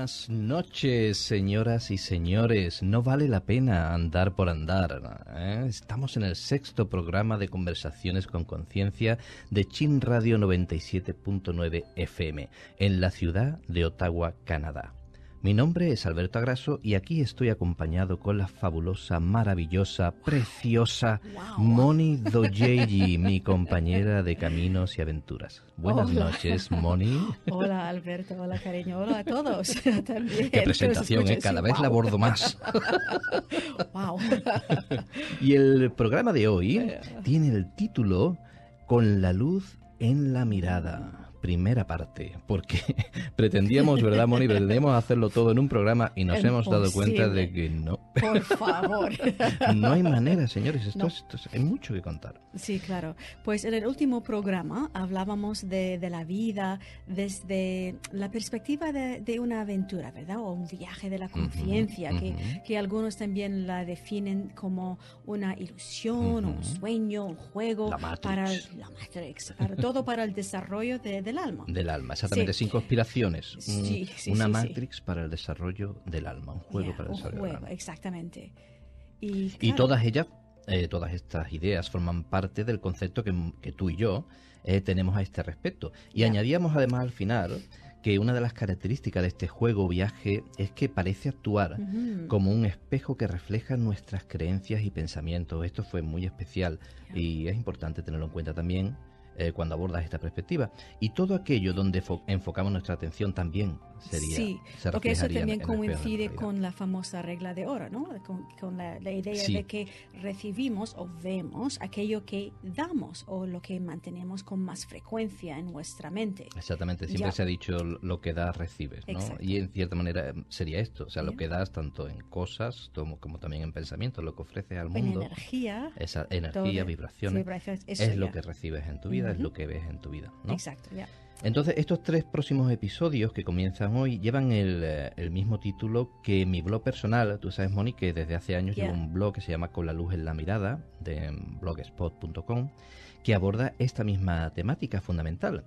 Buenas noches, señoras y señores. No vale la pena andar por andar, ¿eh? Estamos en el 6º programa de Conversaciones con Conciencia de Chin Radio 97.9 FM, en la ciudad de Ottawa, Canadá. Mi nombre es Alberto Agraso y aquí estoy acompañado con la fabulosa, maravillosa, preciosa Moni Dojeji, mi compañera de caminos y aventuras. Buenas noches, Moni. Hola, Alberto. Hola, cariño. Hola a todos. También. Qué presentación, cada vez la abordo más. Wow. Y el programa de hoy tiene el título Con la luz en la mirada. Primera parte, porque pretendíamos, ¿verdad, Moni? Pretendíamos hacerlo todo en un programa y nos hemos dado cuenta de que no. Por favor. No hay manera, señores. Esto hay mucho que contar. Sí, claro. Pues en el último programa hablábamos de la vida desde la perspectiva de una aventura, ¿verdad? O un viaje de la conciencia, que algunos también la definen como una ilusión, un sueño, un juego. La Matrix. Todo para el desarrollo del alma. Del alma, exactamente. Sí. 5 aspiraciones. Una Matrix para el desarrollo del alma. Un juego para el desarrollo del alma. Exactamente. Y todas ellas, todas estas ideas forman parte del concepto que tú y yo tenemos a este respecto. Y añadíamos además al final que una de las características de este juego o viaje es que parece actuar como un espejo que refleja nuestras creencias y pensamientos. Esto fue muy especial y es importante tenerlo en cuenta también cuando abordas esta perspectiva. Y todo aquello donde enfocamos nuestra atención también sería... Sí, porque eso también coincide con la famosa regla de oro, ¿no? Con la idea de que recibimos o vemos aquello que damos o lo que mantenemos con más frecuencia en nuestra mente. Exactamente, siempre se ha dicho lo que das, recibes, ¿no? Exacto. Y en cierta manera sería esto, o sea, lo que das tanto en cosas como también en pensamientos, lo que ofreces al mundo. En energía. Esa energía, vibraciones, es lo que recibes en tu vida, es lo que ves en tu vida, ¿no? Exacto, Entonces, estos 3 próximos episodios que comienzan hoy llevan el mismo título que mi blog personal. Tú sabes, Moni, que desde hace años llevo un blog que se llama Con la luz en la mirada, de blogspot.com, que aborda esta misma temática fundamental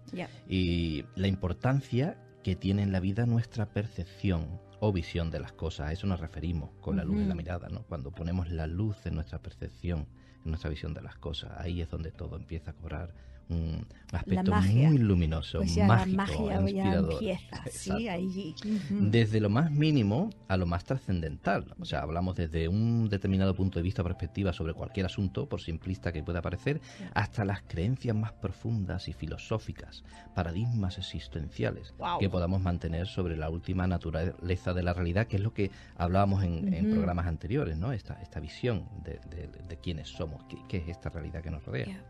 y la importancia que tiene en la vida nuestra percepción o visión de las cosas. A eso nos referimos con la luz en la mirada, ¿no? Cuando ponemos la luz en nuestra percepción, en nuestra visión de las cosas, ahí es donde todo empieza a cobrar un aspecto muy luminoso, mágico, la magia inspirador. Ya empieza, sí, allí. Desde lo más mínimo a lo más trascendental. O sea, hablamos desde un determinado punto de vista o perspectiva sobre cualquier asunto, por simplista que pueda parecer, hasta las creencias más profundas y filosóficas, paradigmas existenciales que podamos mantener sobre la última naturaleza de la realidad, que es lo que hablábamos en programas anteriores, ¿no? Esta visión de quiénes somos, qué es esta realidad que nos rodea.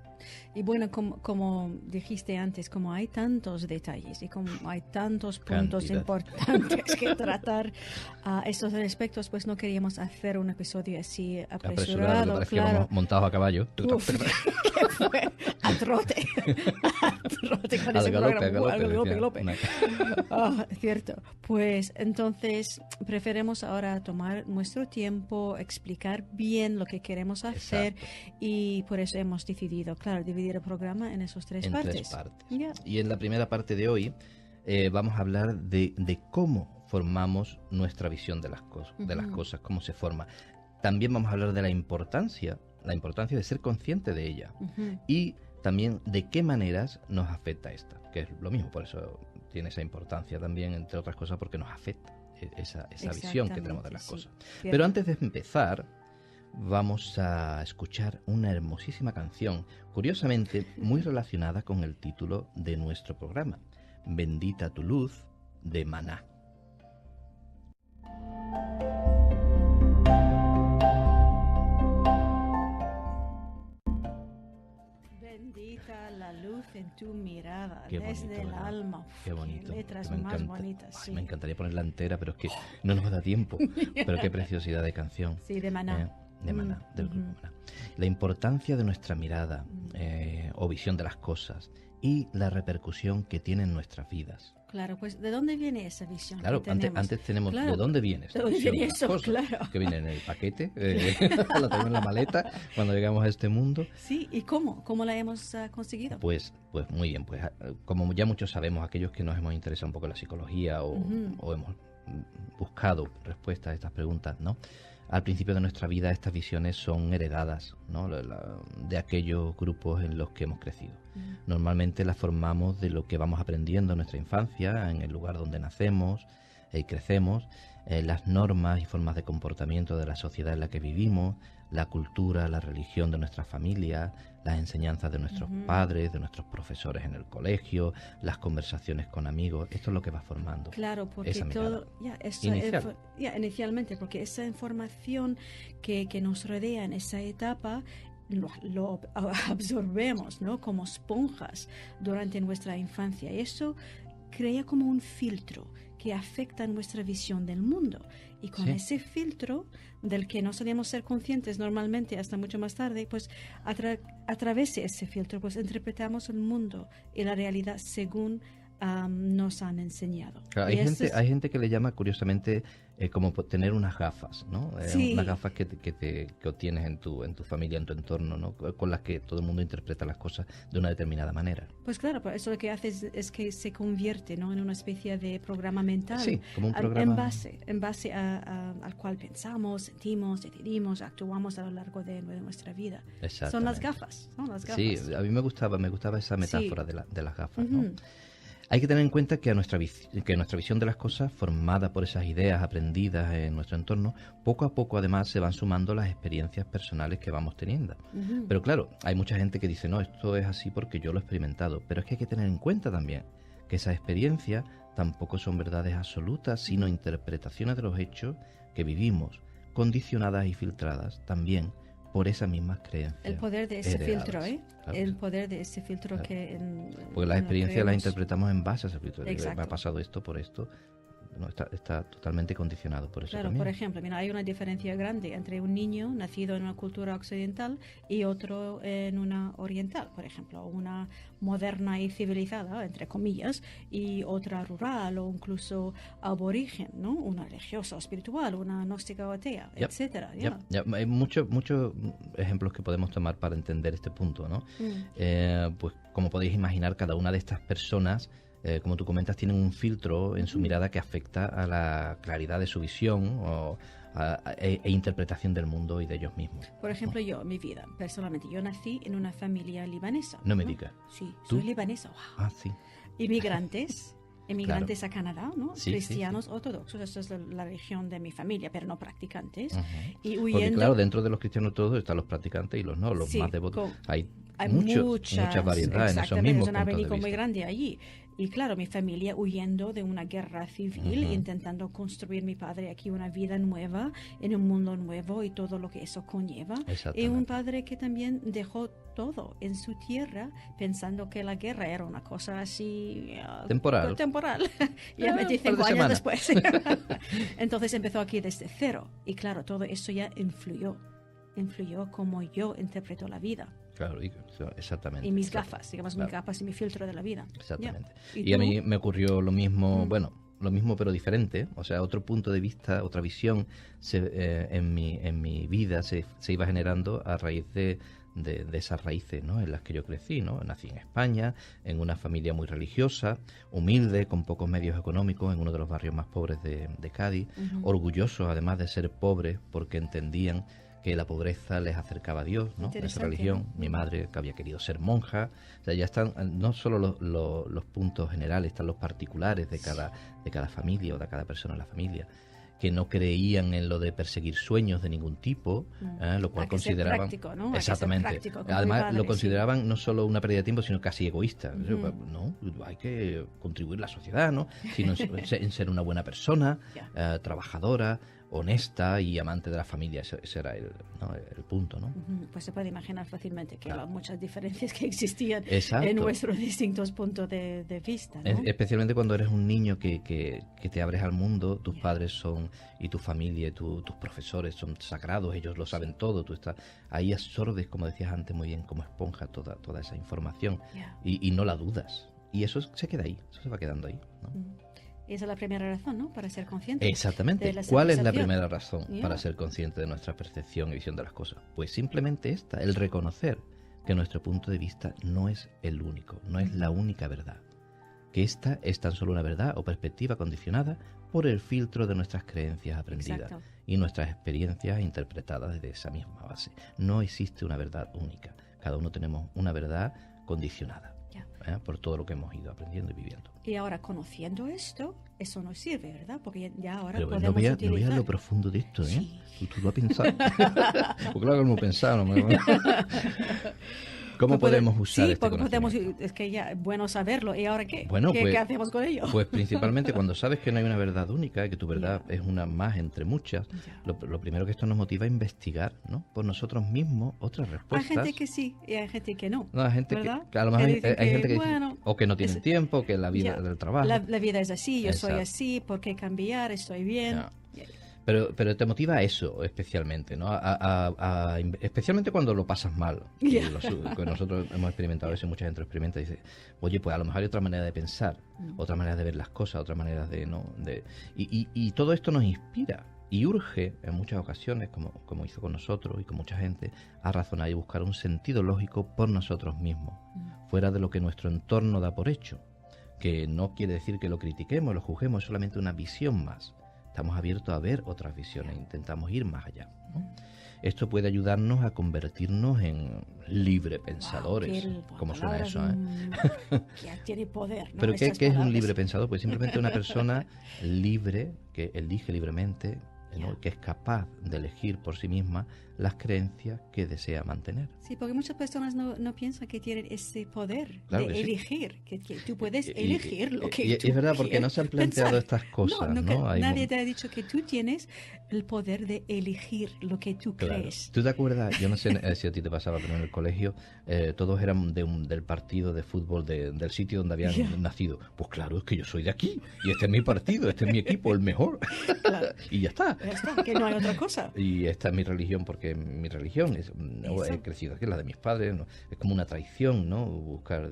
Y bueno, como dijiste antes, como hay tantos detalles y como hay tantos puntos importantes que tratar a estos respectos, pues no queríamos hacer un episodio así apresurado. Parece que vamos montados a caballo. Uf, ¿qué fue? A trote. Con ese galope. Cierto. Pues entonces preferimos ahora tomar nuestro tiempo, explicar bien lo que queremos hacer. Exacto. Y por eso hemos decidido, claro, dividir el programa en esos 3 partes. Y en la primera parte de hoy vamos a hablar de cómo formamos nuestra visión de las cosas, cómo se forma. También vamos a hablar de la importancia de ser consciente de ella y también de qué maneras nos afecta esta, que es lo mismo, por eso tiene esa importancia también, entre otras cosas, porque nos afecta esa visión que tenemos de las cosas. Pero antes de empezar, vamos a escuchar una hermosísima canción, curiosamente muy relacionada con el título de nuestro programa, Bendita tu luz, de Maná. Bendita la luz en tu mirada, qué desde bonito, el ¿verdad? alma. Qué bonito. Letras más bonitas. Ay, me encantaría ponerla entera, pero es que no nos da tiempo. Pero qué preciosidad de canción. Sí, de Maná. De Maná, del grupo Maná. La importancia de nuestra mirada o visión de las cosas y la repercusión que tiene en nuestras vidas. Claro, pues ¿de dónde viene esa visión? Claro, antes tenemos ¿de dónde viene esa visión? ¿De dónde viene eso? Claro. Que viene en el paquete, la tenemos en la maleta cuando llegamos a este mundo. Sí, ¿y cómo? ¿Cómo la hemos conseguido? Pues muy bien, pues como ya muchos sabemos, aquellos que nos hemos interesado un poco en la psicología o hemos buscado respuestas a estas preguntas, ¿no? Al principio de nuestra vida estas visiones son heredadas, ¿no? De aquellos grupos en los que hemos crecido. Normalmente las formamos de lo que vamos aprendiendo en nuestra infancia, en el lugar donde nacemos y crecemos, las normas y formas de comportamiento de la sociedad en la que vivimos, la cultura, la religión de nuestra familia, las enseñanzas de nuestros padres, de nuestros profesores en el colegio, las conversaciones con amigos. Esto es lo que va formando. Claro, porque esa todo inicialmente, porque esa información que nos rodea en esa etapa lo absorbemos, ¿no? Como esponjas durante nuestra infancia. Eso crea como un filtro que afecta nuestra visión del mundo. Y con ese filtro, del que no solíamos ser conscientes normalmente hasta mucho más tarde, pues a través de ese filtro pues interpretamos el mundo y la realidad según nos han enseñado. Claro, hay gente que le llama curiosamente como tener unas gafas, ¿no? Unas gafas que obtienes en tu familia, en tu entorno, ¿no? Con las que todo el mundo interpreta las cosas de una determinada manera. Pues claro, pues eso lo que hace es que se convierte, ¿no? En una especie de programa mental. Sí, como un programa en base al cual pensamos, sentimos, decidimos, actuamos a lo largo de nuestra vida. Son las gafas, ¿no? Las gafas. Sí, a mí me gustaba esa metáfora de las gafas, ¿no? Hay que tener en cuenta que nuestra visión de las cosas, formada por esas ideas aprendidas en nuestro entorno, poco a poco además se van sumando las experiencias personales que vamos teniendo. Pero claro, hay mucha gente que dice, no, esto es así porque yo lo he experimentado. Pero es que hay que tener en cuenta también que esas experiencias tampoco son verdades absolutas, sino interpretaciones de los hechos que vivimos, condicionadas y filtradas también por esas mismas creencias. El poder de ese heredadas. filtro, Claro. El poder de ese filtro que... Porque las experiencias las interpretamos en base a ese filtro. Exacto. Me ha pasado esto por esto. No, está totalmente condicionado por eso. Claro, también. por ejemplo, mira, hay una diferencia grande entre un niño nacido en una cultura occidental y otro en una oriental, por ejemplo, una moderna y civilizada, entre comillas, y otra rural o incluso aborigen, ¿no? Una religiosa o espiritual, una gnóstica o atea, etcétera. Hay muchos ejemplos que podemos tomar para entender este punto, ¿no? Pues como podéis imaginar, cada una de estas personas, como tú comentas, tienen un filtro en su mirada que afecta a la claridad de su visión e interpretación del mundo y de ellos mismos. Por ejemplo, yo, mi vida, personalmente, yo nací en una familia libanesa. No me digas. Sí, ¿Tú? soy libanesa. Wow. Ah, sí. Inmigrantes Claro. a Canadá, ¿no? Sí, Cristianos ortodoxos, esa es la religión de mi familia, pero no practicantes. Y Porque huyendo... claro, dentro de los cristianos todos están los practicantes y los no, los más devotos. Hay mucha variedad en esos mismos es un puntos de abanico vista. muy grande allí. Y claro, mi familia huyendo de una guerra civil, intentando construir mi padre aquí una vida nueva, en un mundo nuevo y todo lo que eso conlleva. Y un padre que también dejó todo en su tierra, pensando que la guerra era una cosa así... temporal. Ya 25 años después. Entonces empezó aquí desde cero. Y claro, todo eso ya influyó como yo interpreto la vida. Claro, exactamente. Y mis gafas, digamos, mis gafas y mi filtro de la vida. Exactamente. Yeah. Y a mí me ocurrió lo mismo, bueno, lo mismo pero diferente, o sea, otro punto de vista, otra visión en mi vida se iba generando a raíz de esas raíces, ¿no?, en las que yo crecí, ¿no? Nací en España, en una familia muy religiosa, humilde, con pocos medios económicos, en uno de los barrios más pobres de Cádiz, orgullosos además de ser pobres porque entendían que la pobreza les acercaba a Dios, ¿no?, esa religión. ¿No? Mi madre, que había querido ser monja. O sea, ya están no solo los puntos generales, están los particulares de cada familia o de cada persona en la familia, que no creían en lo de perseguir sueños de ningún tipo, lo cual consideraban... práctico, ¿no? Exactamente. Práctico, además, padre, lo consideraban no solo una pérdida de tiempo, sino casi egoísta. No, hay que contribuir a la sociedad, ¿no? Sino en ser una buena persona, trabajadora, honesta y amante de la familia. Ese era el punto, ¿no? Pues se puede imaginar fácilmente que hay muchas diferencias que existían Exacto. en nuestros distintos puntos de vista, ¿no? Especialmente cuando eres un niño que te abres al mundo, tus padres son, y tu familia, tus profesores son sagrados, ellos lo saben todo, tú estás ahí, absorbes, como decías antes muy bien, como esponja toda esa información y no la dudas. Y eso se queda ahí, eso se va quedando ahí, ¿no? Y esa es la primera razón, ¿no?, para ser consciente. Exactamente. ¿Cuál es la primera razón para ser consciente de nuestra percepción y visión de las cosas? Pues simplemente esta, el reconocer que nuestro punto de vista no es el único, no es la única verdad. que esta es tan solo una verdad o perspectiva condicionada por el filtro de nuestras creencias aprendidas y nuestras experiencias interpretadas desde esa misma base. No existe una verdad única. Cada uno tenemos una verdad condicionada por todo lo que hemos ido aprendiendo y viviendo. Y ahora, conociendo esto, eso nos sirve, ¿verdad? Porque ya ahora pero podemos no utilizar... veas lo profundo de esto, ¿eh? Sí. Tú lo has pensado. Pues claro que lo hemos pensado. ¿Cómo podemos usar este conocimiento? Es que ya es bueno saberlo. ¿Y ahora qué? Bueno, ¿Qué hacemos con ello? Pues principalmente cuando sabes que no hay una verdad única, que tu verdad es una más entre muchas, lo primero que esto nos motiva a investigar, ¿no? Por nosotros mismos otras respuestas. Hay gente que sí y hay gente que no. No, hay gente ¿verdad? que a lo mejor hay gente que bueno, dice, o que no tienen tiempo, que la vida del trabajo. La vida es así, yo soy así, ¿por qué cambiar? Estoy bien. Pero te motiva a eso especialmente, ¿no? Especialmente cuando lo pasas mal. Que nosotros hemos experimentado eso, mucha gente lo experimenta y dice, oye, pues a lo mejor hay otra manera de pensar, otra manera de ver las cosas, otra manera de... Y todo esto nos inspira y urge en muchas ocasiones, como hizo con nosotros y con mucha gente, a razonar y buscar un sentido lógico por nosotros mismos, fuera de lo que nuestro entorno da por hecho, que no quiere decir que lo critiquemos, lo juzguemos, es solamente una visión más. Estamos abiertos a ver otras visiones, intentamos ir más allá, ¿no? Esto puede ayudarnos a convertirnos en libre pensadores. ¿Cómo suena eso? Ya tiene poder, ¿no? ¿Pero qué es un libre pensador? Pues simplemente una persona libre, que elige libremente, ¿no? Que es capaz de elegir por sí misma las creencias que desea mantener. Sí, porque muchas personas no piensan que tienen ese poder de elegir, que tú puedes elegir lo que tú es verdad, porque no se han planteado pensar. estas cosas. Nadie te ha dicho que tú tienes el poder de elegir lo que tú crees. ¿Tú te acuerdas? Yo no sé si a ti te pasaba, pero en el colegio todos eran del partido de fútbol del sitio donde habían nacido. Pues claro, es que yo soy de aquí y este es mi partido, este es mi equipo, el mejor. Claro. Y ya está. Que no hay otra cosa. Y esta es mi religión, porque mi religión he crecido aquí, la de mis padres, ¿no? Es como una traición, ¿no? Buscar,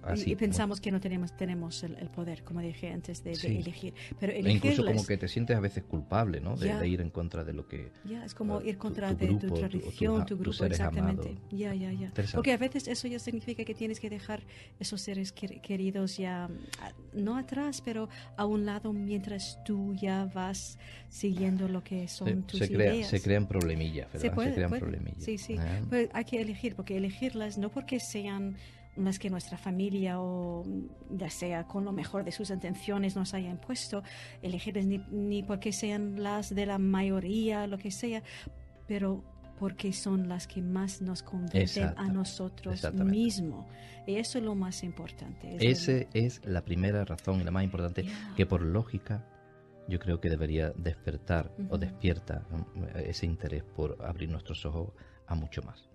así, y pensamos que no tenemos el poder, como dije antes, de elegir. Pero incluso como que te sientes a veces culpable, ¿no? De ir en contra de lo que... es como ir contra de tu tradición, tu grupo, exactamente. Porque a veces eso ya significa que tienes que dejar esos seres queridos ya, no atrás, pero a un lado mientras tú ya vas siguiendo lo que son tus ideas. Se crean problemillas, ¿verdad? Se crean problemillas. Sí. Pues hay que elegir, porque elegirlas no porque sean más que nuestra familia o ya sea con lo mejor de sus intenciones nos haya impuesto, elegirles ni porque sean las de la mayoría, lo que sea, pero porque son las que más nos convierten a nosotros mismos. Y eso es lo más importante. Esa es la primera razón y la más importante, que por lógica yo creo que debería despertar o despierta ese interés por abrir nuestros ojos a mucho más.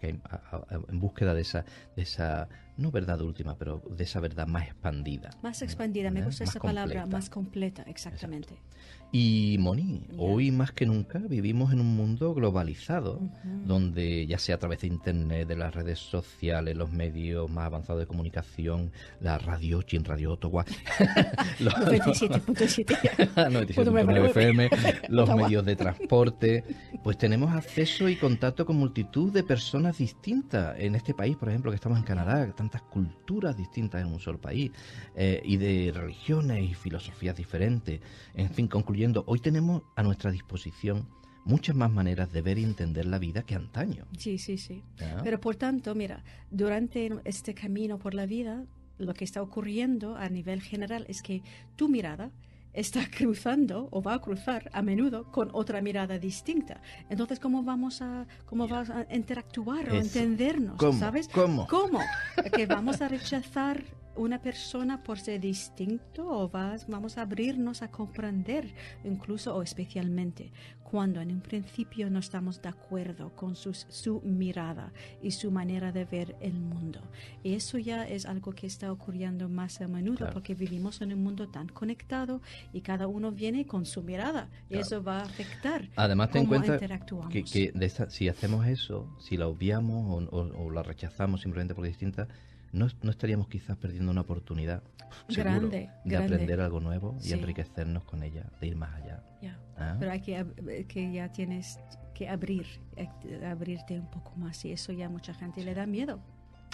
En búsqueda de esa no verdad última, pero de esa verdad más expandida. Más expandida, me gusta esa palabra, más completa, exactamente. Exacto. Y Moni, hoy más que nunca vivimos en un mundo globalizado, donde ya sea a través de internet, de las redes sociales, los medios más avanzados de comunicación, la radio, Chin Radio Ottawa, 97.7 97.9 FM, los medios de transporte, pues tenemos acceso y contacto con multitud de personas distintas en este país, por ejemplo, que estamos en Canadá, tantas culturas distintas en un solo país, y de religiones y filosofías diferentes. En fin, concluyendo, hoy tenemos a nuestra disposición muchas más maneras de ver y entender la vida que antaño. Sí. Pero por tanto, mira, durante este camino por la vida, lo que está ocurriendo a nivel general es que tu mirada está cruzando o va a cruzar a menudo con otra mirada distinta. Entonces, ¿cómo vas a interactuar o entendernos? ¿Sabes? ¿Cómo? ¿Que vamos a rechazar una persona por ser distinto o vamos a abrirnos a comprender incluso o especialmente cuando en un principio no estamos de acuerdo con su mirada y su manera de ver el mundo? Y eso ya es algo que está ocurriendo más a menudo, porque vivimos en un mundo tan conectado y cada uno viene con su mirada y eso va a afectar. Además, ten en cuenta interactuamos. que si hacemos eso, si la obviamos o la rechazamos simplemente porque es distinta, no estaríamos quizás perdiendo una oportunidad grande de aprender algo nuevo y enriquecernos con ella, de ir más allá. Pero hay que ya tienes que abrirte un poco más, y eso ya a mucha gente le da miedo.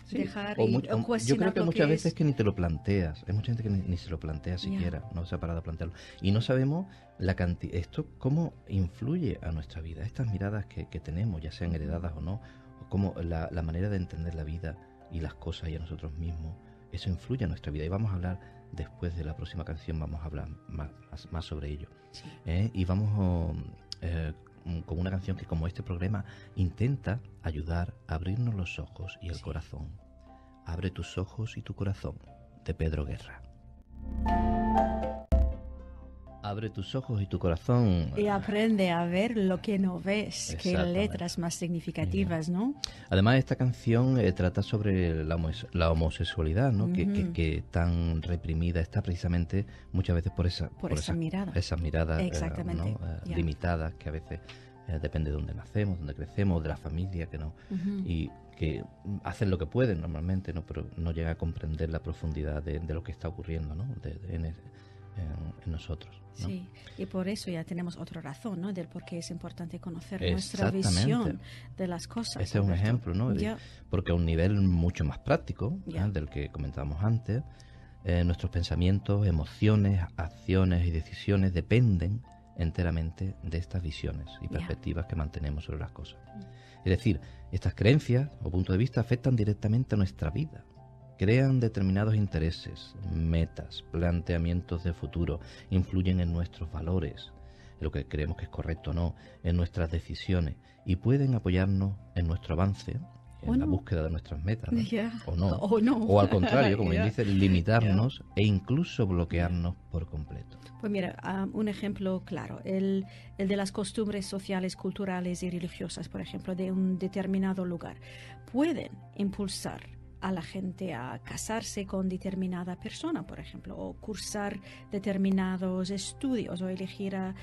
Sí, dejar o y yo cuestionar creo que lo muchas que veces es. que ni te lo planteas. Hay mucha gente que ni se lo plantea siquiera, no se ha parado a plantearlo. Y no sabemos esto cómo influye a nuestra vida. Estas miradas que tenemos, ya sean heredadas o no, o cómo la manera de entender la vida y las cosas y a nosotros mismos, eso influye a nuestra vida. Y vamos a hablar, después de la próxima canción, vamos a hablar más sobre ello. Sí. Y vamos con una canción que, como este programa, intenta ayudar a abrirnos los ojos y el corazón. Abre tus ojos y tu corazón, de Pedro Guerra. Abre tus ojos y tu corazón. Y aprende a ver lo que no ves. Qué letras más significativas, ¿no? Además, esta canción trata sobre la homosexualidad, ¿no? Que tan reprimida está precisamente muchas veces por esa mirada. Esas miradas exactamente. Limitadas, que a veces depende de dónde nacemos, dónde crecemos, de la familia, que no. Y que hacen lo que pueden normalmente, ¿no? Pero no llega a comprender la profundidad de lo que está ocurriendo, ¿no? En nosotros, ¿no? Sí, y por eso ya tenemos otra razón, ¿no? Del por qué es importante conocer nuestra visión de las cosas. Ese es un ejemplo, ¿no? Porque a un nivel mucho más práctico, del que comentábamos antes, nuestros pensamientos, emociones, acciones y decisiones dependen enteramente de estas visiones y perspectivas que mantenemos sobre las cosas. Es decir, estas creencias o puntos de vista afectan directamente a nuestra vida. Crean determinados intereses, metas, planteamientos de futuro, influyen en nuestros valores, en lo que creemos que es correcto o no, en nuestras decisiones, y pueden apoyarnos en nuestro avance, en la búsqueda de nuestras metas, ¿no? O no. O al contrario, como bien dice, limitarnos e incluso bloquearnos por completo. Pues mira, un ejemplo claro, el de las costumbres sociales, culturales y religiosas, por ejemplo, de un determinado lugar, pueden impulsar a la gente a casarse con determinada persona, por ejemplo, o cursar determinados estudios o elegir a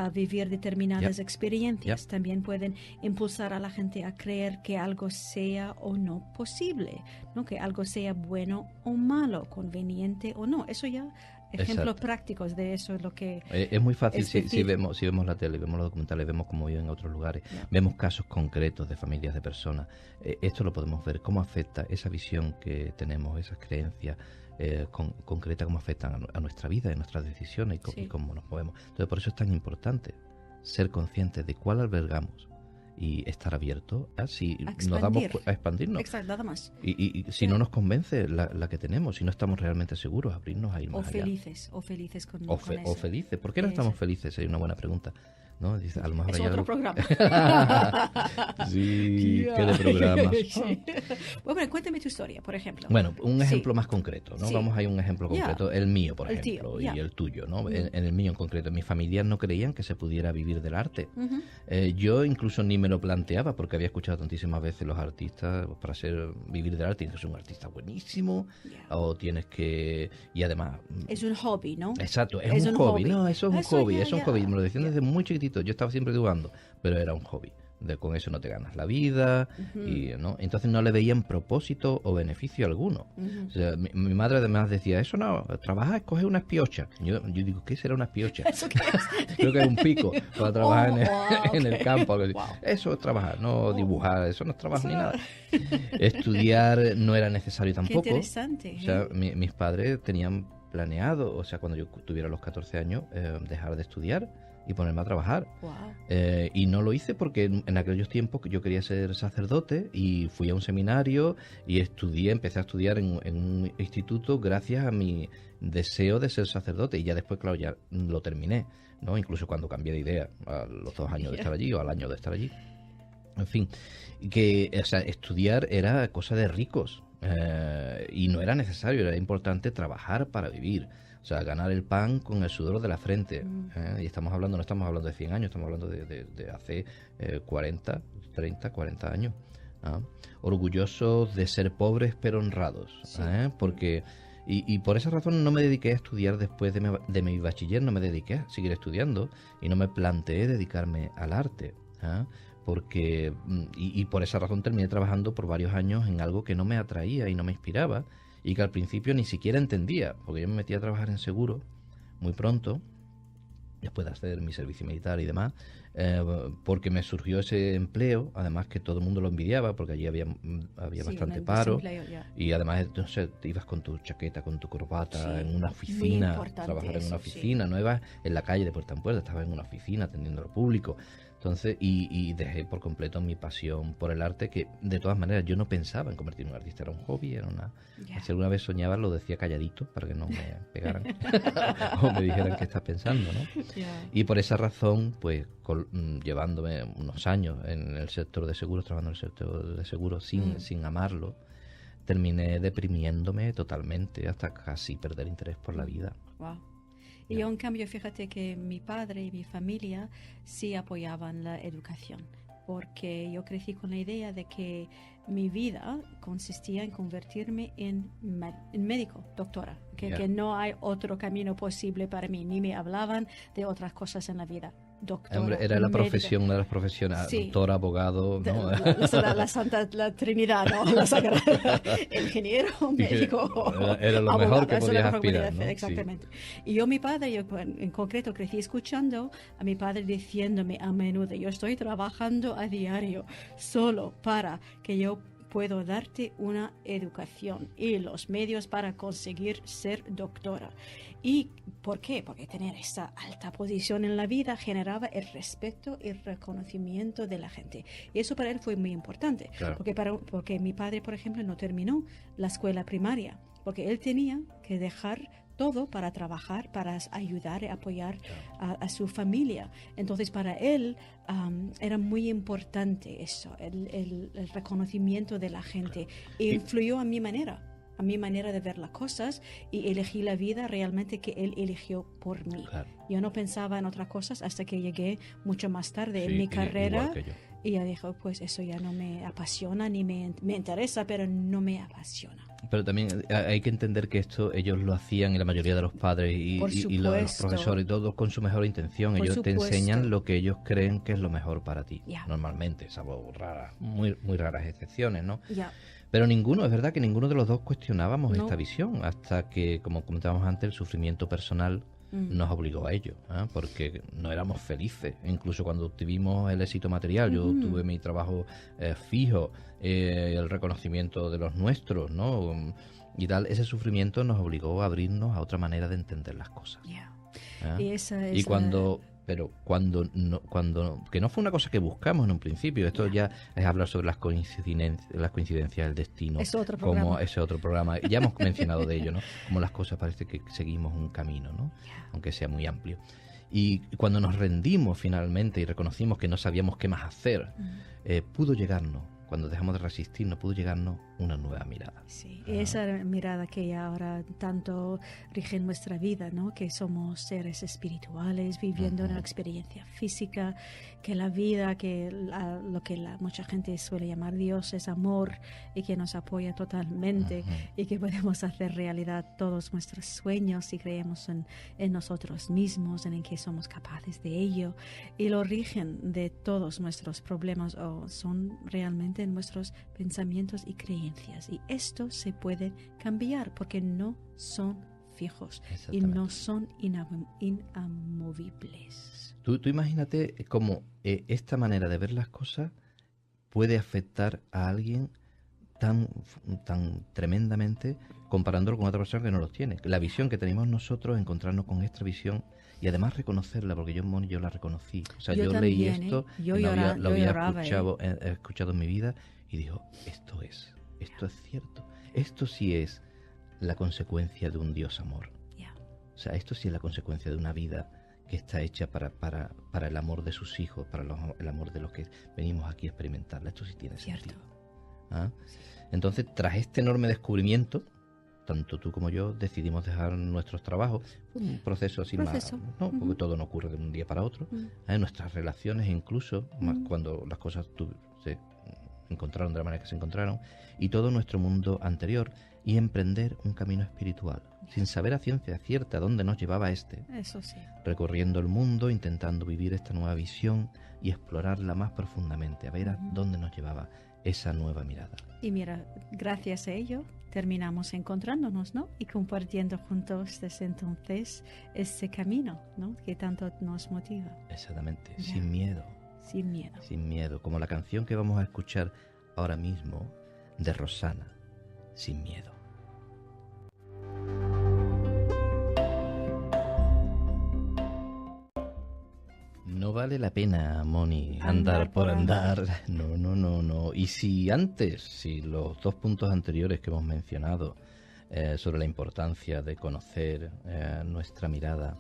vivir determinadas experiencias. También pueden impulsar a la gente a creer que algo sea o no posible, ¿no? Que algo sea bueno o malo, conveniente o no. Eso ya ejemplos prácticos de eso es lo que es muy fácil. Si vemos la tele, vemos los documentales, vemos cómo viven en otros lugares, vemos casos concretos de familias, de personas. Esto lo podemos ver, cómo afecta esa visión que tenemos, esas creencias concretas, cómo afectan a nuestra vida, a nuestras decisiones y cómo nos movemos. Entonces, por eso es tan importante ser conscientes de cuál albergamos y estar abierto a si nos damos a expandirnos. Exacto, nada más. Y si no nos convence la que tenemos, si no estamos realmente seguros, abrirnos a ir más allá. O felices con eso. O felices. ¿Por qué no estamos felices? Es una buena pregunta, ¿no? Dice, a lo mejor es otro programa. Sí, qué de programas. Sí. Bueno, cuéntame tu historia, por ejemplo. Bueno, un ejemplo más concreto, ¿no? Vamos a ir a un ejemplo concreto. El mío, por ejemplo, y el tuyo, ¿no? En el mío en concreto. Mis familias no creían que se pudiera vivir del arte. Yo incluso ni me lo planteaba, porque había escuchado tantísimas veces los artistas, para vivir del arte tienes que ser un artista buenísimo, o tienes que... Y además... Es un hobby, ¿no? Exacto, es un hobby. No, eso es un hobby. Me lo decían desde muy chiquitito. Yo estaba siempre dudando, pero era un hobby. Con eso no te ganas la vida, y ¿no? Entonces no le veían propósito o beneficio alguno. O sea, mi madre además decía, eso no, trabajar es coger una espiocha. Yo digo, ¿qué será una espiocha? ¿Eso qué es? Creo que es un pico para trabajar en el campo. Eso es trabajar, no dibujar, eso no es trabajo ni nada. Estudiar no era necesario tampoco. Qué interesante. O sea, mis padres tenían planeado, o sea, cuando yo tuviera los 14 años, dejar de estudiar y ponerme a trabajar. Y no lo hice porque en aquellos tiempos yo quería ser sacerdote y fui a un seminario y empecé a estudiar en un instituto gracias a mi deseo de ser sacerdote, y ya después, claro, ya lo terminé, ¿no? Incluso cuando cambié de idea a los 2 años de estar allí o al año de estar allí. En fin, o sea, estudiar era cosa de ricos, y no era necesario, era importante trabajar para vivir. O sea, ganar el pan con el sudor de la frente. Y no estamos hablando de 100 años, estamos hablando de hace 40 años. Orgullosos de ser pobres pero honrados. Porque y por esa razón no me dediqué a estudiar después de mi bachiller, no me dediqué a seguir estudiando y no me planteé dedicarme al arte. Porque y por esa razón terminé trabajando por varios años en algo que no me atraía y no me inspiraba, y que al principio ni siquiera entendía, porque yo me metí a trabajar en seguro muy pronto después de hacer mi servicio militar y demás, porque me surgió ese empleo, además que todo el mundo lo envidiaba, porque allí había bastante paro, y además, entonces, te ibas con tu chaqueta, con tu corbata, en una oficina, trabajar en una oficina, no ibas en la calle de puerta en puerta, estabas en una oficina atendiendo al público. Entonces, y dejé por completo mi pasión por el arte, que de todas maneras yo no pensaba en convertirme en un artista, era un hobby, era una... Si alguna vez soñaba lo decía calladito para que no me pegaran o me dijeran qué estás pensando, ¿no? Y por esa razón, pues llevándome unos años en el sector de seguros, trabajando en el sector de seguros sin amarlo, terminé deprimiéndome totalmente hasta casi perder interés por la vida. Wow. Y yo, en cambio, fíjate que mi padre y mi familia sí apoyaban la educación, porque yo crecí con la idea de que mi vida consistía en convertirme en médico, doctora, que no hay otro camino posible para mí, ni me hablaban de otras cosas en la vida. Doctora, hombre, era la profesión, una de las profesiones, sí. Doctor, abogado, ¿no? La Santa la Trinidad, ¿no? La Sagrada, ingeniero, médico. Era lo mejor que podías aspirar, ¿no? Exactamente. Sí. Y yo, mi padre, yo en concreto crecí escuchando a mi padre diciéndome a menudo, yo estoy trabajando a diario solo para que yo puedo darte una educación y los medios para conseguir ser doctora. ¿Y por qué? Porque tener esa alta posición en la vida generaba el respeto y el reconocimiento de la gente. Y eso para él fue muy importante. Claro. Porque mi padre, por ejemplo, no terminó la escuela primaria, porque él tenía que dejar todo para trabajar, para ayudar y apoyar a su familia. Entonces, para él era muy importante eso, el reconocimiento de la gente. E influyó a mi manera de ver las cosas, y elegí la vida realmente que él eligió por mí. Claro. Yo no pensaba en otras cosas hasta que llegué mucho más tarde en mi carrera. Y ya dijo, pues eso ya no me apasiona, ni me interesa, pero no me apasiona. Pero también hay que entender que esto ellos lo hacían, y la mayoría de los padres y los profesores y todos con su mejor intención. Ellos te enseñan lo que ellos creen que es lo mejor para ti. Normalmente, salvo muy raras excepciones, ¿no? Pero es verdad que ninguno de los dos cuestionábamos esta visión, hasta que, como comentábamos antes, el sufrimiento personal nos obligó a ello, porque no éramos felices. Incluso cuando obtuvimos el éxito material, yo tuve mi trabajo fijo, el reconocimiento de los nuestros, ¿no? Y tal, ese sufrimiento nos obligó a abrirnos a otra manera de entender las cosas. Y cuando que no fue una cosa que buscamos en un principio. Esto ya es hablar sobre las coincidencias del destino. Es otro programa. Como ese otro programa. Ya hemos mencionado de ello, ¿no? Como las cosas parece que seguimos un camino, ¿no? Aunque sea muy amplio. Y cuando nos rendimos finalmente y reconocimos que no sabíamos qué más hacer, pudo llegarnos, cuando dejamos de resistirnos, pudo llegarnos una nueva mirada. Sí, esa mirada que ahora tanto rige nuestra vida, ¿no? Que somos seres espirituales viviendo una experiencia física, que la vida, que lo que mucha gente suele llamar Dios es amor, y que nos apoya totalmente, y que podemos hacer realidad todos nuestros sueños si creemos en nosotros mismos, en que somos capaces de ello, y lo rigen de todos nuestros problemas, o son realmente nuestros pensamientos y creencias. Y esto se puede cambiar porque no son fijos y no son inamovibles. Tú imagínate cómo esta manera de ver las cosas puede afectar a alguien tan tremendamente, comparándolo con otra persona que no los tiene. La visión que tenemos nosotros, encontrarnos con esta visión y además reconocerla, porque yo la reconocí. O sea, yo leí esto, lo había escuchado en mi vida, y dijo, esto es cierto. Esto sí es la consecuencia de un Dios amor. O sea, esto sí es la consecuencia de una vida que está hecha para el amor de sus hijos, para el amor de los que venimos aquí a experimentarla. Esto sí tiene sentido. Entonces, tras este enorme descubrimiento, tanto tú como yo decidimos dejar nuestros trabajos. Fue un proceso así más, ¿no? Porque todo no ocurre de un día para otro. Nuestras relaciones incluso, más cuando las cosas se encontraron de la manera que se encontraron, y todo nuestro mundo anterior, y emprender un camino espiritual, sin saber a ciencia cierta dónde nos llevaba Eso sí. Recorriendo el mundo, intentando vivir esta nueva visión y explorarla más profundamente, a ver a dónde nos llevaba esa nueva mirada. Y mira, gracias a ello terminamos encontrándonos, ¿no? Y compartiendo juntos desde entonces ese camino, ¿no? Que tanto nos motiva. Exactamente, sin miedo. Sin miedo. Sin miedo, como la canción que vamos a escuchar ahora mismo de Rosana, Sin miedo. No vale la pena, Moni, andar por andar. No. Y si los 2 puntos anteriores que hemos mencionado sobre la importancia de conocer nuestra mirada,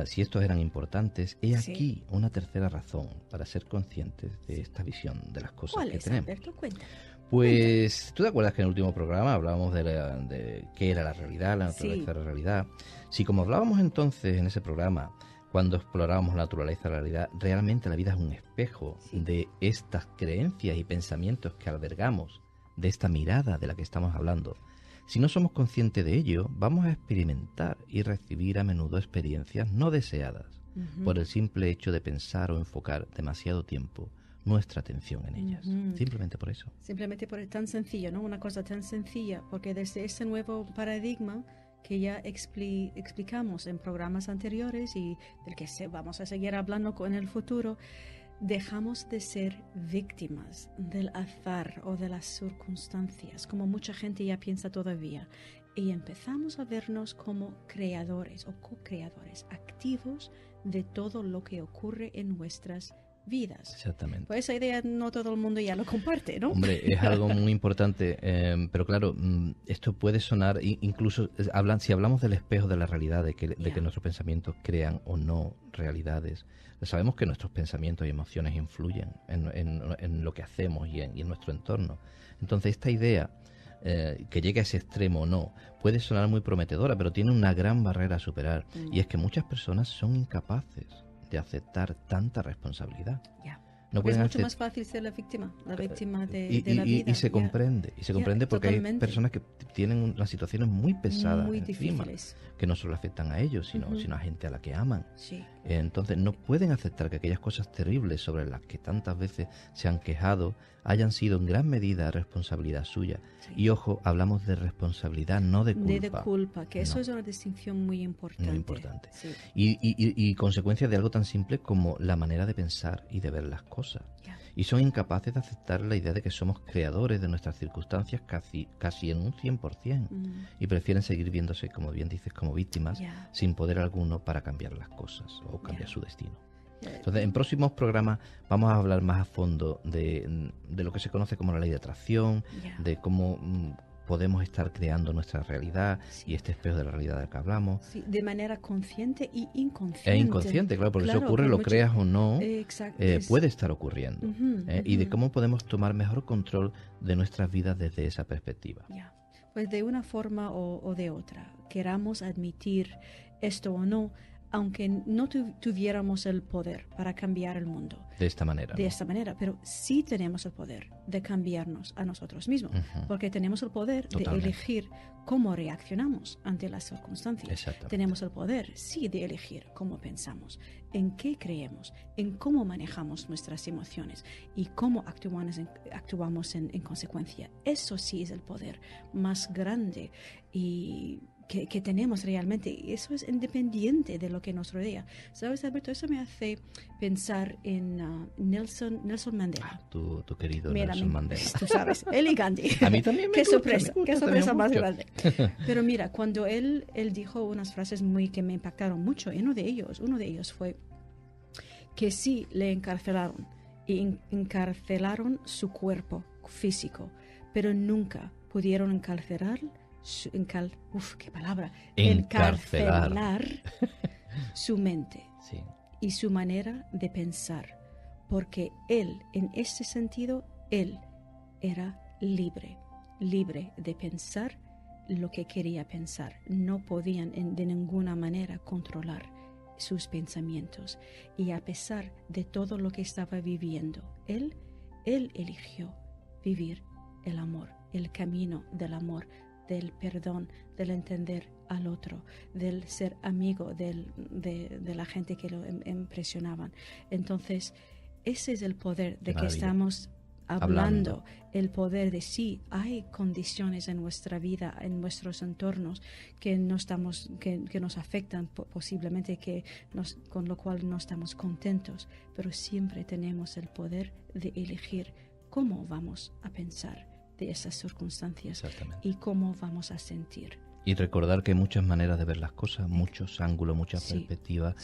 si estos eran importantes, he aquí una tercera razón para ser conscientes de esta visión de las cosas que tenemos. Alberto? Cuenta. Pues, ¿tú te acuerdas que en el último programa hablábamos de qué era la realidad, la naturaleza de la realidad? Sí, como hablábamos entonces en ese programa, cuando explorábamos la naturaleza de la realidad, realmente la vida es un espejo de estas creencias y pensamientos que albergamos, de esta mirada de la que estamos hablando. Si no somos conscientes de ello, vamos a experimentar y recibir a menudo experiencias no deseadas por el simple hecho de pensar o enfocar demasiado tiempo nuestra atención en ellas. Simplemente por eso. Simplemente por tan sencillo, ¿no? Una cosa tan sencilla, porque desde ese nuevo paradigma que ya explicamos en programas anteriores y del que vamos a seguir hablando en el futuro, dejamos de ser víctimas del azar o de las circunstancias, como mucha gente ya piensa todavía, y empezamos a vernos como creadores o co-creadores activos de todo lo que ocurre en nuestras vidas. Exactamente. Pues esa idea no todo el mundo ya lo comparte, ¿no? Hombre, es algo muy importante, pero claro, esto puede sonar, incluso si hablamos del espejo de la realidad, de que nuestros pensamientos crean o no realidades. Sabemos que nuestros pensamientos y emociones influyen en lo que hacemos y en nuestro entorno. Entonces, esta idea, que llegue a ese extremo o no, puede sonar muy prometedora, pero tiene una gran barrera a superar, y es que muchas personas son incapaces de aceptar tanta responsabilidad. No es mucho más fácil ser la víctima de la vida. Y se comprende, porque totalmente. Hay personas que tienen unas situaciones muy pesadas muy encima, difíciles, que no solo afectan a ellos, sino a gente a la que aman. Sí. Entonces no pueden aceptar que aquellas cosas terribles sobre las que tantas veces se han quejado hayan sido en gran medida responsabilidad suya. Sí. Y ojo, hablamos de responsabilidad, no de culpa. De culpa, que eso es una distinción muy importante. Muy importante. Sí. Y consecuencia de algo tan simple como la manera de pensar y de ver las cosas. Y son incapaces de aceptar la idea de que somos creadores de nuestras circunstancias casi en un 100%. Y prefieren seguir viéndose, como bien dices, como víctimas, sin poder alguno para cambiar las cosas o cambiar su destino. Entonces, en próximos programas vamos a hablar más a fondo de lo que se conoce como la ley de atracción, de cómo podemos estar creando nuestra realidad y este espejo de la realidad del que hablamos. Sí, de manera consciente y inconsciente. Es inconsciente, claro, porque eso ocurre, lo creas o no, puede estar ocurriendo. Y de cómo podemos tomar mejor control de nuestras vidas desde esa perspectiva. Pues de una forma o de otra, queramos admitir esto o no, aunque no tuviéramos el poder para cambiar el mundo. De esta manera. De esta manera, pero sí tenemos el poder de cambiarnos a nosotros mismos, porque tenemos el poder de elegir cómo reaccionamos ante las circunstancias. Tenemos el poder, sí, de elegir cómo pensamos, en qué creemos, en cómo manejamos nuestras emociones y cómo actuamos en consecuencia. Eso sí es el poder más grande y que tenemos realmente, y eso es independiente de lo que nos rodea. ¿Sabes, Alberto? Eso me hace pensar en Nelson Mandela. Tu querido Nelson Mandela. Tú sabes, él y Gandhi. A mí también me gusta, qué sorpresa más grande. Pero mira, cuando él dijo unas frases que me impactaron mucho, y uno de ellos fue que sí le encarcelaron, y encarcelaron su cuerpo físico, pero nunca pudieron encarcelar su mente y su manera de pensar, porque él, en ese sentido, él era libre de pensar lo que quería pensar. No podían de ninguna manera controlar sus pensamientos, y a pesar de todo lo que estaba viviendo, él eligió vivir el amor, el camino del amor, del perdón, del entender al otro, del ser amigo de la gente que lo impresionaban. Entonces, ese es el poder de que estamos hablando, el poder de sí, hay condiciones en nuestra vida, en nuestros entornos que no estamos, que nos afectan posiblemente, con lo cual no estamos contentos, pero siempre tenemos el poder de elegir cómo vamos a pensar de esas circunstancias y cómo vamos a sentir. Y recordar que hay muchas maneras de ver las cosas, muchos ángulos, muchas perspectivas,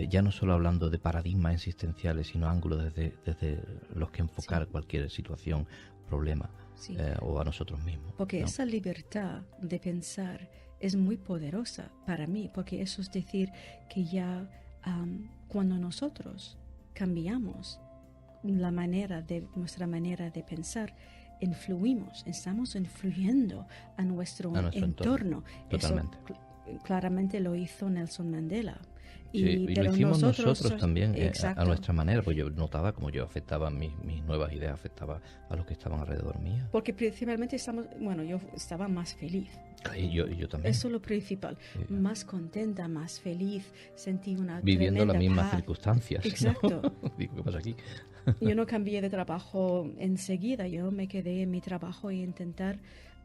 ya no solo hablando de paradigmas existenciales, sino ángulos desde los que enfocar cualquier situación, problema, o a nosotros mismos. Porque esa libertad de pensar es muy poderosa para mí, porque eso es decir que ya cuando nosotros cambiamos nuestra manera de pensar, estamos influyendo a nuestro entorno. Totalmente. Eso claramente lo hizo Nelson Mandela. Y lo hicimos nosotros también a nuestra manera, pues yo notaba como yo afectaba mis nuevas ideas, afectaba a los que estaban alrededor mío. Porque principalmente yo estaba más feliz. Y yo también. Eso es lo principal. Más contenta, más feliz, sentí una viviendo las mismas paz. Circunstancias. Exacto. ¿No? Digo, ¿qué pasa aquí? Yo no cambié de trabajo enseguida, yo me quedé en mi trabajo y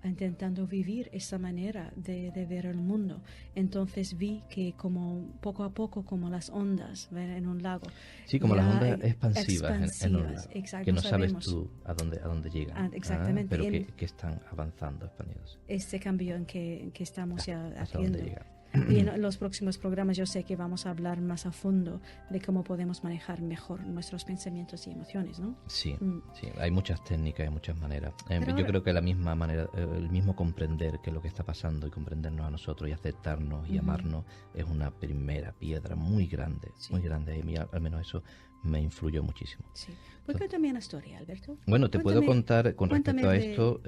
intentando vivir esa manera de ver el mundo. Entonces vi que como poco a poco, como las ondas en un lago. Sí, como las ondas expansivas en un lago, exacto, que no sabes tú a dónde llegan. Exactamente. Pero que están avanzando, expandidos. Este cambio en que estamos ya hasta haciendo. Dónde llegan. Y en los próximos programas yo sé que vamos a hablar más a fondo de cómo podemos manejar mejor nuestros pensamientos y emociones, ¿no? Sí, sí, hay muchas técnicas, hay muchas maneras. Yo creo que la misma manera, el mismo comprender qué es lo que está pasando y comprendernos a nosotros y aceptarnos y amarnos es una primera piedra muy grande, muy grande. Y a mí, al menos eso me influyó muchísimo. Sí. Pues cuéntame una historia, Alberto. Bueno, te puedo contar con respecto a esto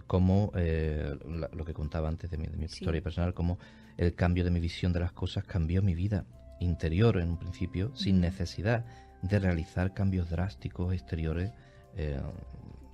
cómo lo que contaba antes de mi historia personal, cómo el cambio de mi visión de las cosas cambió mi vida interior en un principio, sin necesidad de realizar cambios drásticos exteriores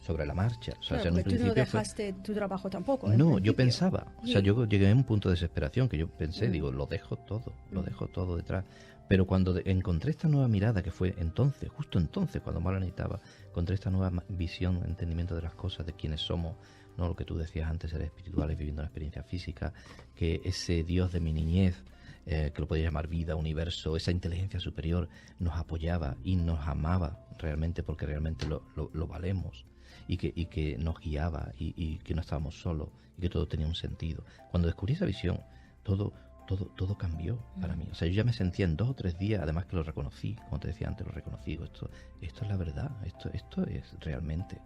sobre la marcha. O sea, claro, en un tú no principio dejaste tu trabajo tampoco. No, yo pensaba. O sea, yo llegué a un punto de desesperación que yo pensé, digo, lo dejo todo detrás. Pero cuando encontré esta nueva mirada, que fue entonces, justo entonces, cuando más lo necesitaba, encontré esta nueva visión, entendimiento de las cosas, de quiénes somos, no lo que tú decías antes, seres espirituales viviendo una experiencia física, que ese Dios de mi niñez, que lo podía llamar vida, universo, esa inteligencia superior, nos apoyaba y nos amaba realmente, porque realmente lo valemos, y que nos guiaba, y que no estábamos solos, y que todo tenía un sentido. Cuando descubrí esa visión, todo cambió para mí. O sea, yo ya me sentía en 2 o 3 días, además que lo reconocí, como te decía antes, lo reconocí. Esto es la verdad, esto es realmente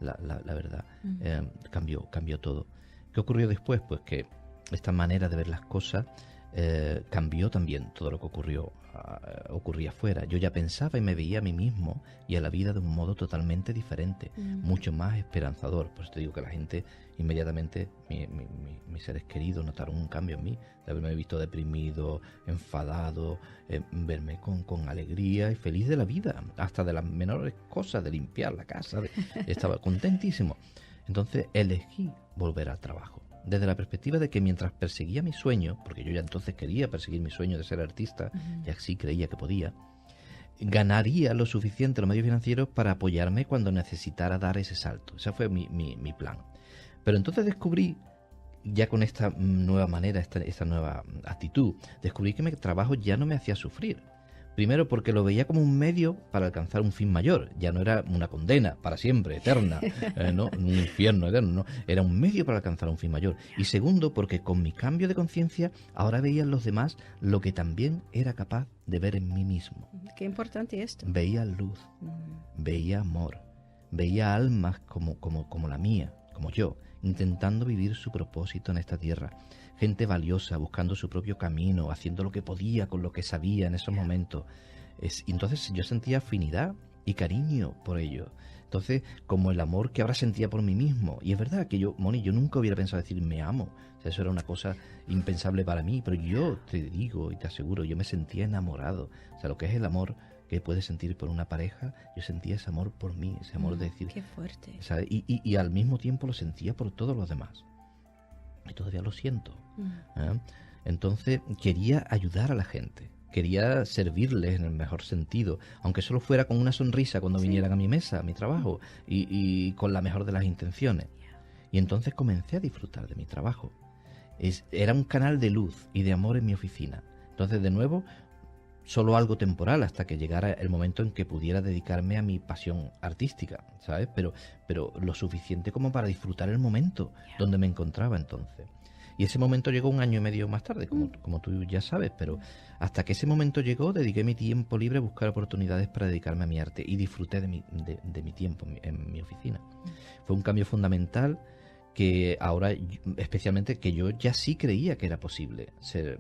la verdad. Cambió todo. ¿Qué ocurrió después? Pues que esta manera de ver las cosas cambió también todo lo que ocurría afuera. Yo ya pensaba y me veía a mí mismo y a la vida de un modo totalmente diferente, mucho más esperanzador. Por eso te digo que la gente inmediatamente, mis seres queridos, notaron un cambio en mí, de haberme visto deprimido, enfadado, verme con alegría y feliz de la vida, hasta de las menores cosas, de limpiar la casa, estaba contentísimo. Entonces elegí volver al trabajo, desde la perspectiva de que mientras perseguía mi sueño, porque yo ya entonces quería perseguir mi sueño de ser artista, y así creía que podía, ganaría lo suficiente los medios financieros para apoyarme cuando necesitara dar ese salto. Ese fue mi plan. Pero entonces descubrí, ya con esta nueva manera, esta nueva actitud, descubrí que mi trabajo ya no me hacía sufrir. Primero porque lo veía como un medio para alcanzar un fin mayor. Ya no era una condena para siempre, eterna, ¿no? Un infierno eterno, ¿no? Era un medio para alcanzar un fin mayor. Y segundo porque con mi cambio de conciencia ahora veía en los demás lo que también era capaz de ver en mí mismo. Qué importante esto. Veía luz, veía amor, veía almas como la mía, como yo, intentando vivir su propósito en esta tierra. Gente valiosa, buscando su propio camino, haciendo lo que podía con lo que sabía en esos momentos. Y entonces yo sentía afinidad y cariño por ello. Entonces, como el amor que ahora sentía por mí mismo. Y es verdad que yo nunca hubiera pensado decir me amo. O sea, eso era una cosa impensable para mí. Pero yo te digo y te aseguro, yo me sentía enamorado. O sea, lo que es el amor que puedes sentir por una pareja, yo sentía ese amor por mí, ese amor de decir... Qué fuerte. ¿sabes? Y al mismo tiempo lo sentía por todos los demás. Y todavía lo siento. Entonces quería ayudar a la gente, quería servirles en el mejor sentido, aunque solo fuera con una sonrisa cuando vinieran a mi mesa, a mi trabajo, y con la mejor de las intenciones. Y entonces comencé a disfrutar de mi trabajo. Era un canal de luz y de amor en mi oficina. Entonces, de nuevo, solo algo temporal hasta que llegara el momento en que pudiera dedicarme a mi pasión artística, ¿sabes? Pero lo suficiente como para disfrutar el momento donde me encontraba entonces. Y ese momento llegó 1 año y medio más tarde, como tú ya sabes, pero hasta que ese momento llegó, dediqué mi tiempo libre a buscar oportunidades para dedicarme a mi arte y disfruté de mi tiempo en mi oficina. Fue un cambio fundamental que ahora, especialmente, que yo ya sí creía que era posible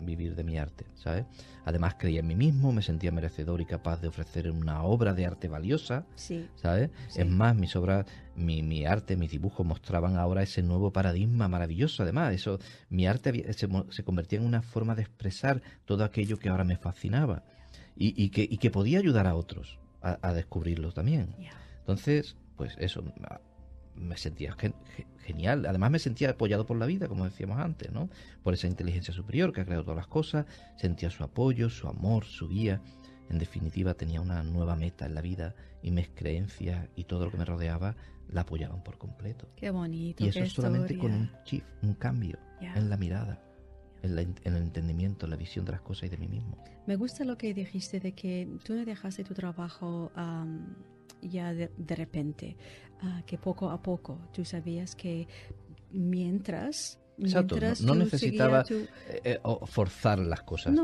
vivir de mi arte, ¿sabes? Además creía en mí mismo, me sentía merecedor y capaz de ofrecer una obra de arte valiosa, ¿sabes? Sí. Es más, mis obras, mi arte, mis dibujos mostraban ahora ese nuevo paradigma maravilloso. Además, mi arte se convertía en una forma de expresar todo aquello que ahora me fascinaba y que podía ayudar a otros a descubrirlo también. Entonces, pues eso, me sentía genial. Además me sentía apoyado por la vida, como decíamos antes, ¿no? Por esa inteligencia superior que ha creado todas las cosas. Sentía su apoyo, su amor, su guía. En definitiva, tenía una nueva meta en la vida y mis creencias y todo lo que me rodeaba la apoyaban por completo. Qué bonito. Y eso solamente con un shift, un cambio en la mirada, en el entendimiento, en la visión de las cosas y de mí mismo. Me gusta lo que dijiste de que tú no dejaste tu trabajo ya de repente, que poco a poco tú sabías que mientras Exacto, no necesitaba forzar las cosas.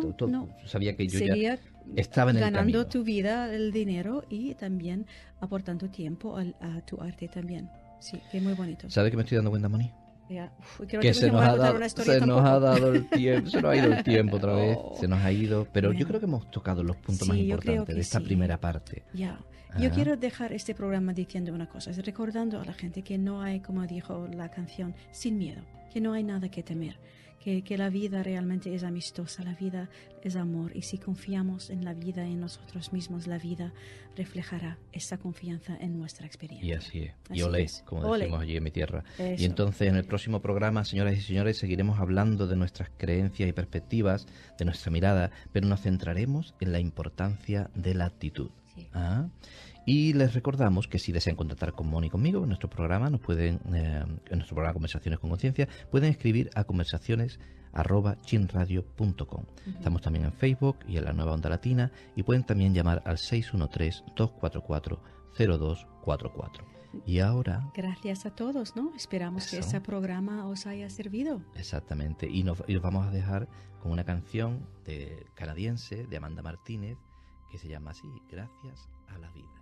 Sabía que yo ya estaba en el camino. Ganando tu vida, el dinero y también aportando tiempo a tu arte también. Sí, que muy bonito. ¿Sabes que me estoy dando cuenta, Moni? Que se nos ha dado el tiempo, se nos ha ido el tiempo otra vez, se nos ha ido, pero yo creo que hemos tocado los puntos más importantes de esta primera parte. Yo quiero dejar este programa diciendo una cosa, recordando a la gente que no hay, como dijo la canción, sin miedo, que no hay nada que temer, que la vida realmente es amistosa, la vida es amor, y si confiamos en la vida, en nosotros mismos, la vida reflejará esa confianza en nuestra experiencia. Y así es. Y olé, como decimos allí en mi tierra. Eso. Y entonces en el próximo programa, señoras y señores, seguiremos hablando de nuestras creencias y perspectivas, de nuestra mirada, pero nos centraremos en la importancia de la actitud. Y les recordamos que si desean contactar con Moni y conmigo en nuestro programa, nos pueden, en nuestro programa Conversaciones con Conciencia, pueden escribir a conversaciones@chinradio.com. Estamos también en Facebook y en la Nueva Onda Latina, y pueden también llamar al 613-244-0244. Y ahora... Gracias a todos, ¿no? Esperamos que este programa os haya servido. Exactamente. Y nos vamos a dejar con una canción canadiense de Amanda Martínez, que se llama así, Gracias a la vida.